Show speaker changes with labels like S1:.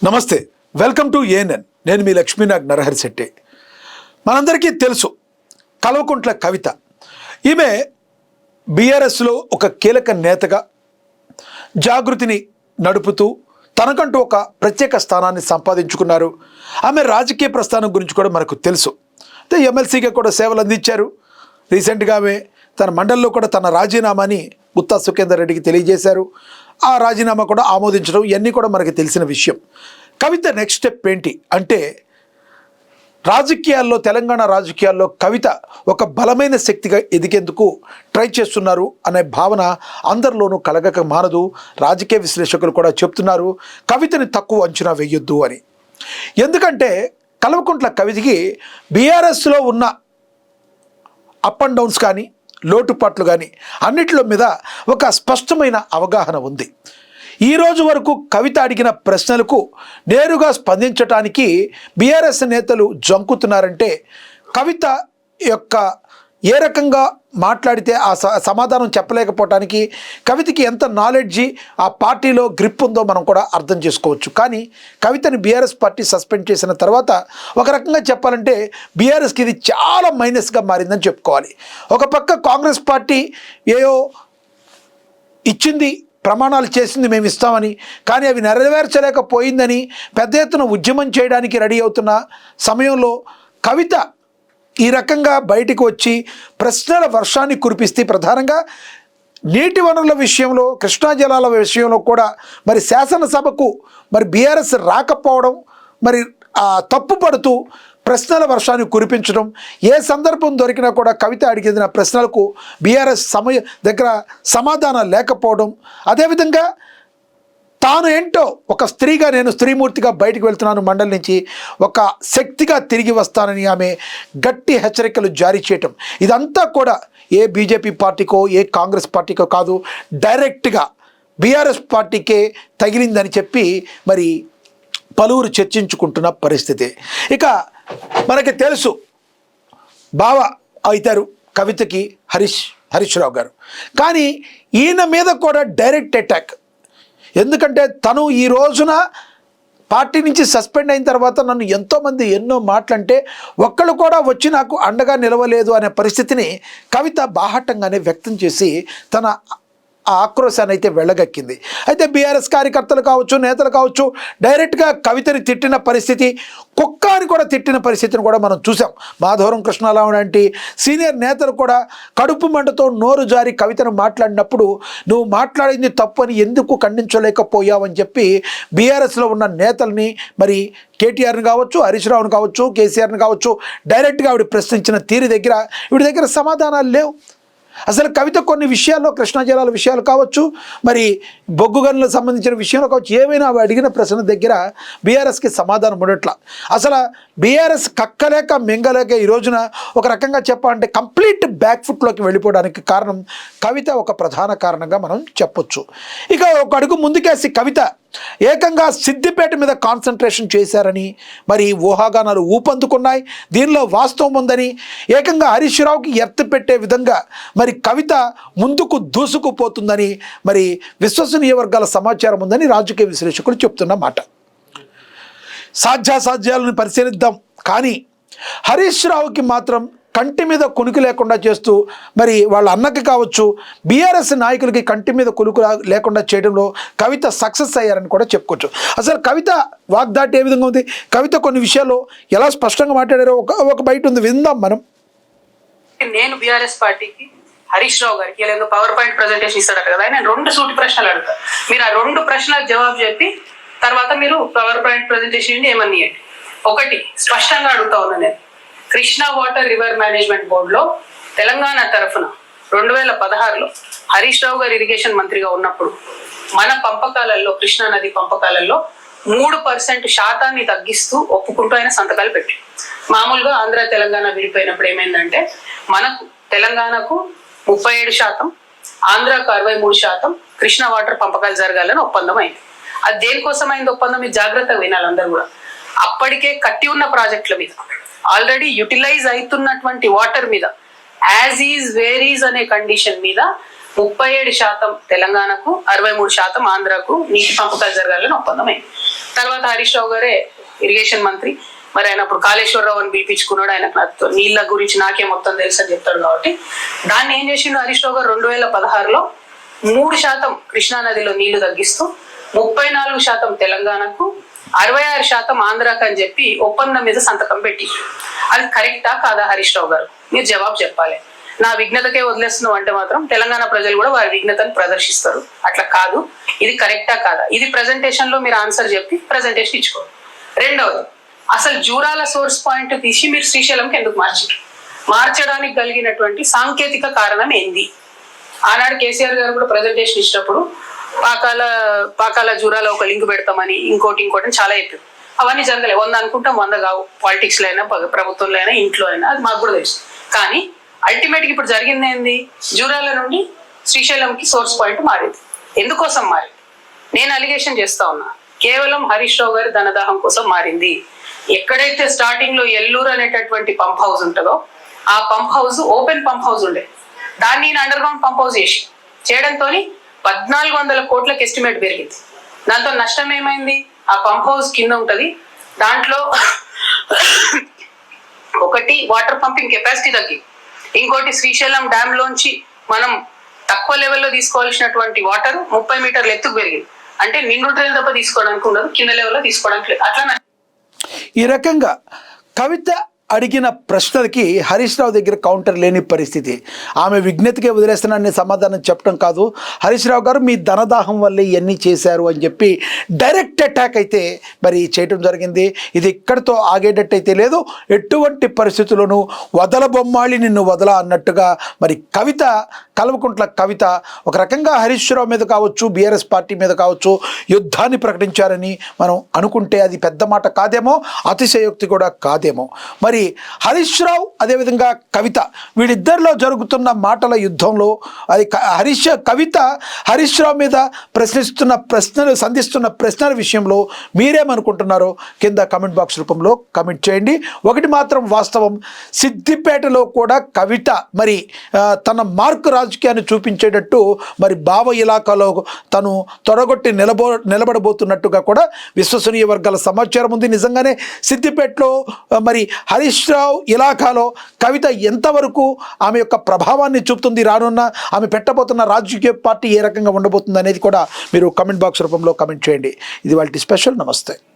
S1: నమస్తే, welcome to ANN. నేను మీ లక్ష్మీనాగ్ నరహరి శెట్టి. మనందరికీ తెలుసు కల్వకుంట్ల కవిత. ఈమె బీఆర్ఎస్లో ఒక కీలక నేతగా జాగృతిని నడుపుతూ తనకంటూ ఒక ప్రత్యేక స్థానాన్ని సంపాదించుకున్నారు. ఆమె రాజకీయ ప్రస్థానం గురించి కూడా మనకు తెలుసు. అయితే ఎమ్మెల్సీగా కూడా సేవలు అందించారు. రీసెంట్గా ఆమె తన మండలిలో కూడా తన రాజీనామాని గుత్తా సుఖేందర్ రెడ్డికి తెలియజేశారు. ఆ రాజీనామా కూడా ఆమోదించడం ఇవన్నీ కూడా మనకి తెలిసిన విషయం. కవిత నెక్స్ట్ స్టెప్ ఏంటి అంటే, రాజకీయాల్లో, తెలంగాణ రాజకీయాల్లో కవిత ఒక బలమైన శక్తిగా ఎదిగేందుకు ట్రై చేస్తున్నారు అనే భావన అందరిలోనూ కలగక మానదు. రాజకీయ విశ్లేషకులు కూడా చెప్తున్నారు కవితని తక్కువ అంచనా వేయొద్దు అని. ఎందుకంటే కల్వకుంట్ల కవితకి బీఆర్ఎస్లో ఉన్న అప్ అండ్ డౌన్స్ కానీ, లోటుపాట్లు కానీ అన్నిట్లో మీద ఒక స్పష్టమైన అవగాహన ఉంది. ఈరోజు వరకు కవిత అడిగిన ప్రశ్నలకు నేరుగా స్పందించడానికి బీఆర్ఎస్ నేతలు జంకుతున్నారంటే కవిత యొక్క ఏ రకంగా మాట్లాడితే ఆ సమాధానం చెప్పలేకపోవటానికి కవితకి ఎంత నాలెడ్జి, ఆ పార్టీలో గ్రిప్ ఉందో మనం కూడా అర్థం చేసుకోవచ్చు. కానీ కవితని బీఆర్ఎస్ పార్టీ సస్పెండ్ చేసిన తర్వాత ఒక రకంగా చెప్పాలంటే బీఆర్ఎస్కి ఇది చాలా మైనస్గా మారిందని చెప్పుకోవాలి. ఒక పక్క కాంగ్రెస్ పార్టీ ఏయో ఇచ్చింది, ప్రమాణాలు చేసింది, మేము ఇస్తామని, కానీ అవి నెరవేర్చలేకపోయిందని పెద్ద ఎత్తున ఉద్యమం చేయడానికి రెడీ అవుతున్న సమయంలో కవిత ఈ రకంగా బయటికి వచ్చి ప్రశ్నల వర్షాన్ని కురిపిస్తే, ప్రధానంగా నీటి వనరుల విషయంలో, కృష్ణా జలాల విషయంలో కూడా మరి శాసనసభకు మరి బీఆర్ఎస్ రాకపోవడం, మరి తప్పు పడుతూ ప్రశ్నల వర్షాన్ని కురిపించడం, ఏ సందర్భం దొరికినా కూడా కవిత అడిగిన ప్రశ్నలకు బీఆర్ఎస్ దగ్గర సమాధానం లేకపోవడం, అదేవిధంగా తాను ఏంటో ఒక స్త్రీగా, నేను స్త్రీమూర్తిగా బయటకు వెళ్తున్నాను మండలి నుంచి, ఒక శక్తిగా తిరిగి వస్తానని ఆమె గట్టి హెచ్చరికలు జారీ చేయటం, ఇదంతా కూడా ఏ బీజేపీ పార్టీకో ఏ కాంగ్రెస్ పార్టీకో కాదు, డైరెక్ట్గా బీఆర్ఎస్ పార్టీకే తగిలిందని చెప్పి మరి పలువురు చర్చించుకుంటున్న పరిస్థితి. ఇక మనకి తెలుసు బావ అవుతారు కవితకి హరీష్ రావు గారు. కానీ ఈయన మీద కూడా డైరెక్ట్ అటాక్. ఎందుకంటే తను ఈ రోజున పార్టీ నుంచి సస్పెండ్ అయిన తర్వాత నన్ను ఎంతోమంది ఎన్నో మాటలంటే ఒక్కళ్ళు కూడా వచ్చి నాకు అండగా నిలవలేదు అనే పరిస్థితిని కవిత బాహాటంగానే వ్యక్తం చేసి తన ఆ ఆక్రోశాన్ని అయితే వెళ్ళగక్కింది. అయితే బీఆర్ఎస్ కార్యకర్తలు కావచ్చు, నేతలు కావచ్చు, డైరెక్ట్గా కవితని తిట్టిన పరిస్థితి, కుక్క అని కూడా తిట్టిన పరిస్థితిని కూడా మనం చూసాం. మాధవరం కృష్ణారావు లాంటి సీనియర్ నేతలు కూడా కడుపు మంటతో నోరు జారి కవితను మాట్లాడినప్పుడు నువ్వు మాట్లాడింది తప్పు అని ఎందుకు ఖండించలేకపోయావని చెప్పి బీఆర్ఎస్లో ఉన్న నేతల్ని, మరి కేటీఆర్ని కావచ్చు, హరీష్ రావుని కావచ్చు, కేసీఆర్ని కావచ్చు, డైరెక్ట్గా ఆవిడ ప్రశ్నించిన తీరు దగ్గర వీడి దగ్గర సమాధానాలు లేవు. అసలు కవిత కొన్ని విషయాల్లో, కృష్ణా జలాల విషయాలు కావచ్చు, మరి బొగ్గు గనులకు సంబంధించిన విషయంలో కావచ్చు, ఏమైనా అడిగిన ప్రశ్న దగ్గర బీఆర్ఎస్కి సమాధానం ఉండట్లా. అసలు బీఆర్ఎస్ కక్కలేక మింగలేక ఈ రోజున ఒక రకంగా చెప్పాలంటే కంప్లీట్ బ్యాక్ ఫుట్లోకి వెళ్ళిపోవడానికి కారణం కవిత ఒక ప్రధాన కారణంగా మనం చెప్పొచ్చు. ఇక ఒక అడుగు ముందుకేసి కవిత ఏకంగా సిద్దిపేట మీద కాన్సన్ట్రేషన్ చేశారని మరి ఊహాగానాలు ఊపందుకున్నాయి. దీనిలో వాస్తవం ఉందని ఏకంగా హరీష్ రావుకి ఎత్తి పెట్టే విధంగా మరి కవిత ముందుకు దూసుకుపోతుందని మరి విశ్వసనీయ వర్గాల సమాచారం ఉందని రాజకీయ విశ్లేషకులు చెప్తున్న మాట. సాధ్యాసాధ్యాలను పరిశీలిద్దాం. కానీ హరీష్ రావుకి మాత్రం కంటి మీద కునుకు లేకుండా చేస్తూ, మరి వాళ్ళ అన్నకి కావచ్చు, బీఆర్ఎస్ నాయకులకి కంటి మీద కునుకు లేకుండా చేయడంలో కవిత సక్సెస్ అయ్యారని కూడా చెప్పుకోవచ్చు. అసలు కవిత వాగ్దాటి ఏ విధంగా ఉంది, కవిత కొన్ని విషయాల్లో ఎలా స్పష్టంగా మాట్లాడారో ఒక బయట ఉంది, విందాం మనం.
S2: నేను బీఆర్ఎస్ పార్టీకి హరీష్ రావు గారికి లేదా పవర్ పాయింట్ ప్రజెంటేషన్ ఇస్తాడట కదా, ఆయన 2 సూటి ప్రశ్నలు అడుగుతా. మీరు ఆ 2 ప్రశ్నలకు జవాబు చెప్పి తర్వాత మీరు పవర్ పాయింట్ ప్రజెంటేషన్ ఏమని ఇవ్వండి. ఒకటి స్పష్టంగా అడుగుతా ఉన్నా నేను, కృష్ణా వాటర్ రివర్ మేనేజ్మెంట్ బోర్డులో తెలంగాణ తరఫున 2016లో హరీష్ రావు గారు ఇరిగేషన్ మంత్రిగా ఉన్నప్పుడు మన పంపకాలలో, కృష్ణా నది పంపకాలలో 3% శాతాన్ని తగ్గిస్తూ ఒప్పుకుంటూ ఆయన సంతకాలు పెట్టి, మామూలుగా ఆంధ్ర తెలంగాణ విడిపోయినప్పుడు ఏమైందంటే మనకు తెలంగాణకు 37%, ఆంధ్రాకు 63% కృష్ణా వాటర్ పంపకాలు జరగాలని ఒప్పందం అయింది. అది దేనికోసం అయింది ఒప్పందం, మీరు జాగ్రత్తగా వినాలి అందరూ కూడా. అప్పటికే కట్టి ఉన్న ప్రాజెక్టుల మీద, ఆల్రెడీ యూటిలైజ్ అవుతున్నటువంటి వాటర్ మీద, యాజ్ ఈజ్ వేర్ ఈజ్ అనే కండిషన్ మీద 37% తెలంగాణకు, 63% ఆంధ్రాకు నీటి పంపకాలు జరగాలని ఒప్పందమైంది. తర్వాత హరీష్ రావు గారే ఇరిగేషన్ మంత్రి, మరి ఆయన అప్పుడు కాళేశ్వరరావు అని పిలిపించుకున్నాడు. ఆయన నీళ్ళ గురించి నాకే మొత్తం తెలుసు అని చెప్తాడు కాబట్టి దాన్ని ఏం చేసిండు హరీష్ రావు గారు 2016లో 3% కృష్ణా నదిలో నీళ్లు తగ్గిస్తూ 34% తెలంగాణకు, 66% ఆంధ్రాకు అని చెప్పి ఒప్పందం మీద సంతకం పెట్టి, అది కరెక్టా కాదా హరీష్ రావు గారు? మీరు జవాబు చెప్పాలి. నా విఘ్నతకే వదిలేస్తున్నావు అంటే మాత్రం తెలంగాణ ప్రజలు కూడా వారి విఘ్నతను ప్రదర్శిస్తారు. అట్లా కాదు, ఇది కరెక్టా కాదా? ఇది ప్రెజెంటేషన్ లో మీరు ఆన్సర్ చెప్పి ప్రెజెంటేషన్ ఇచ్చుకోండి. రెండవది, అసలు జూరాల సోర్స్ పాయింట్ తీసి మీరు శ్రీశైలంకి ఎందుకు మార్చారు? మార్చడానికి కలిగినటువంటి సాంకేతిక కారణం ఏంది? ఆనాడు కేసీఆర్ గారు కూడా ప్రెజెంటేషన్ ఇచ్చినప్పుడు పాకాల జూరాల ఒక లింక్ పెడతామని ఇంకోటి చాలా చెప్పారు. అవన్నీ జరగలే. 100 అనుకుంటాం, 100 కావు. పాలిటిక్స్ లో అయినా, ప్రభుత్వంలో అయినా, ఇంట్లో అయినా, అది మాకు కూడా తెలుసు. కానీ అల్టిమేట్ గా ఇప్పుడు జరిగింది ఏంది? జూరాల నుండి శ్రీశైలంకి సోర్స్ పాయింట్ మారింది. ఎందుకోసం మారింది? నేను అలిగేషన్ చేస్తా ఉన్నా, కేవలం హరీష్ రావు గారి ధనదాహం కోసం మారింది. ఎక్కడైతే స్టార్టింగ్ లో ఎల్లూరు అనేటటువంటి పంప్ హౌస్ ఉంటుందో ఆ pump house open pump house ఉండే, దాన్ని అండర్ గ్రౌండ్ పంప్ హౌస్ చేయడంతో 1400 కోట్లకు ఎస్టిమేట్ పెరిగింది. దాంతో నష్టం ఏమైంది? ఆ పంప్ హౌస్ కింద ఉంటది, దాంట్లో ఒకటి వాటర్ పంపింగ్ కెపాసిటీ తగ్గి, ఇంకోటి శ్రీశైలం డ్యామ్ లోంచి మనం తక్కువ లెవెల్లో తీసుకోవాల్సినటువంటి వాటర్ 30 మీటర్ల ఎత్తుకు పెరిగింది. అంటే నిండు ట్రైన్ తప్ప తీసుకోవడానికి ఉండదు, కింద లెవెల్లో తీసుకోవడానికి లేదు. అట్లా
S1: ఈ రకంగా కవిత అడిగిన ప్రశ్నలకి హరీష్ రావు దగ్గర కౌంటర్ లేని పరిస్థితి. ఆమె విజ్ఞతకే వదిలేస్తున్నానని సమాధానం చెప్పడం కాదు, హరీష్ రావు గారు మీ ధనదాహం వల్లే ఇవన్నీ చేశారు అని చెప్పి డైరెక్ట్ అటాక్ అయితే మరి చేయటం జరిగింది. ఇది ఇక్కడితో ఆగేటట్టయితే లేదు, ఎటువంటి పరిస్థితుల్లోనూ వదల బొమ్మాళి నిన్ను వదల అన్నట్టుగా మరి కవిత, కల్వకుంట్ల కవిత ఒక రకంగా హరీష్ రావు మీద కావచ్చు, బీఆర్ఎస్ పార్టీ మీద కావచ్చు యుద్ధాన్ని ప్రకటించారని మనం అనుకుంటే అది పెద్ద మాట కాదేమో, అతిశయోక్తి కూడా కాదేమో. మరి హరీష్ రావు అదేవిధంగా కవిత వీళ్ళిద్దరిలో జరుగుతున్న మాటల యుద్ధంలో అది కవిత హరీష్ రావు మీద సంధిస్తున్న ప్రశ్నల విషయంలో మీరేమనుకుంటున్నారో కింద కమెంట్ బాక్స్ రూపంలో కమెంట్ చేయండి. ఒకటి మాత్రం వాస్తవం, సిద్దిపేటలో కూడా కవిత మరి తన మార్కు రాజకీయాన్ని చూపించేటట్టు మరి భావ ఇలాకాలో తను తొడగొట్టి నిలబడబోతున్నట్టుగా కూడా విశ్వసనీయ వర్గాల సమాచారం ఉంది. నిజంగానే సిద్దిపేటలో మరి హరీష్ రావు ఇలాకాలో కవిత ఎంతవరకు ఆమె యొక్క ప్రభావాన్ని చూపుతుంది, రానున్న ఆమె పెట్టబోతున్న రాజకీయ పార్టీ ఏ రకంగా ఉండబోతుంది అనేది కూడా మీరు కమెంట్ బాక్స్ రూపంలో కమెంట్ చేయండి. ఇది వాళ్ళ స్పెషల్. నమస్తే.